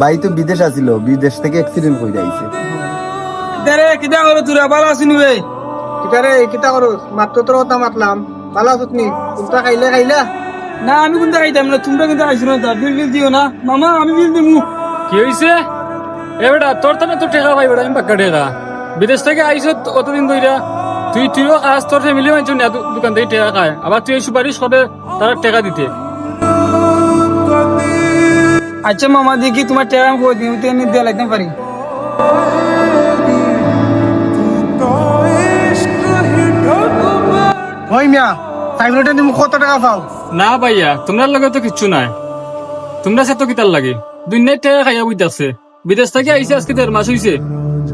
ভাই তো বিদেশ আছিল, বিদেশ থেকে অ্যাক্সিডেন্ট হয়ে যাইছে। কিতারে কিতা করো তোরা ভালো আছিস বে? কিতারে কিতা করো? মাত্র তোর কথা মাতলাম, ভালো আছত নি? কোনটা খাইলা? না আমি কোনটা খাইতাম না, তোমরা কিন্তু আইসো না, বিল বিল দিও না মামা, আমি বিল দিমু। কি হয়েছে? এ বেটা তোর তো না তোর টেকা পাই বেটা, আমি বাক্কা টেকা বিদেশ থেকে আইসো অতদিন ধইরা, তুইও কাজ তোর ফ্যামিলি মানছো না দোকান থেকে টেকা খায়, আবার তুই এই সুপারিশ করে তারা টেকা দিতে। আচ্ছা মামা দেখি তোমার টাকা আমি কই দিই, আমি দিয়ে লাগতে পারি। ওই মিয়া, সাইকেলটা তুমি কত টাকা পাও? না ভাইয়া তোমার লগে তো কিচ্ছু নাই, তোমরা সে তো কিতার লাগে দুনিয়ার টাকা খাইয়া বুঝতেছে। বিদেশ থেকে আইসে আজকে 1.5 মাস হইছে,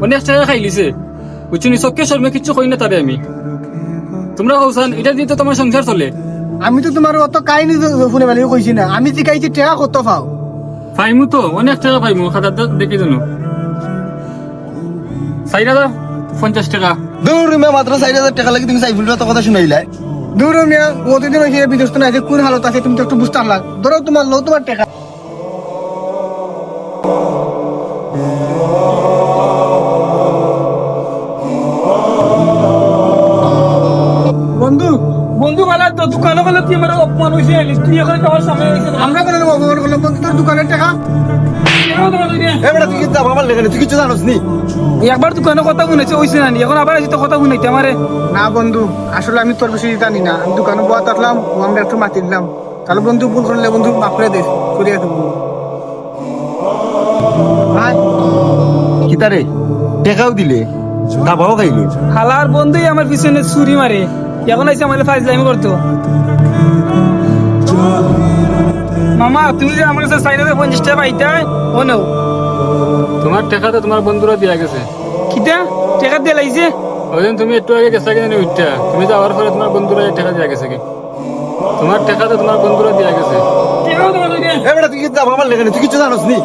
অনেক টাকা খাইলিছে বুঝছো নি, চোখে শর্মে কিচ্ছু কই না তারে আমি। তোমরা কৌসান এটা দিয়ে তো তোমার সংসার চলে। আমি তো তোমার অত কাহিনী শুনে বেলা কইছি না, আমি শিখাইছি টাকা কত পাও। পাইমু তো অনেক টাকা পাইমু, খাতার দেখে জানো 4,050 টাকা। দূর মিয়া, মাত্র 4,000 টাকা লাগে তুমি সাইফুলটা তো কথা শুনাইলাই। দূর মিয়া, প্রতিদিন এসে বিদেশ তো না যে কোন হালত আছে তুমি তো একটু বুঝতে পারলা। ধরো তোমার লো তোমার টাকা। বন্ধু বন্ধু ভালো তো দোকানে গেলে তুই আমার অপমান হইছে, তুই এখন আমার সামনে এসে আমরা কোনো অপমান করলাম বন্ধু, তোর দোকানের টাকা। এ বেটা তুই কি যাব আমার লেগে, তুই কিছু জানোস নি? একবার দোকানে কথা শুনেছে হইছে না নি, এখন আবার আসি তো কথা শুনাইতে আমারে। না বন্ধু, আসলে আমি তোর বেশি জানি না, আমি দোকানে বয়া থাকলাম, ও আমরা একটু মাতি দিলাম। তাহলে বন্ধু ভুল করলে বন্ধু বাপরে দে করিয়া দেবো। ভাই কিতারে টাকাও দিলে, দাবাও খাইলে। হালার বন্ধুই আমার পিছনে ছুরি মারে, এখন আইসে আমার ফাইজলামি করতো। মামা তুমি যে আমার কাছে 4,050 টাকা পাইতা, ও নাও। তোমার টাকা তো তোমার বন্ধুরা দিয়া গেছে। কিতা টাকা দিয়ে লাইছে? ওই দিন তুমি একটু আগে গেছে কিনা উঠটা, তুমি যাওয়ার পরে তোমার বন্ধুরা এই টাকা দিয়া গেছে কি? তোমার টাকা তো তোমার বন্ধুরা দিয়া গেছে। টাকাও তোমার লইয়া। এ বেটা তুই কি যাব আমার লেগে, তুই কিছু জানোস নি?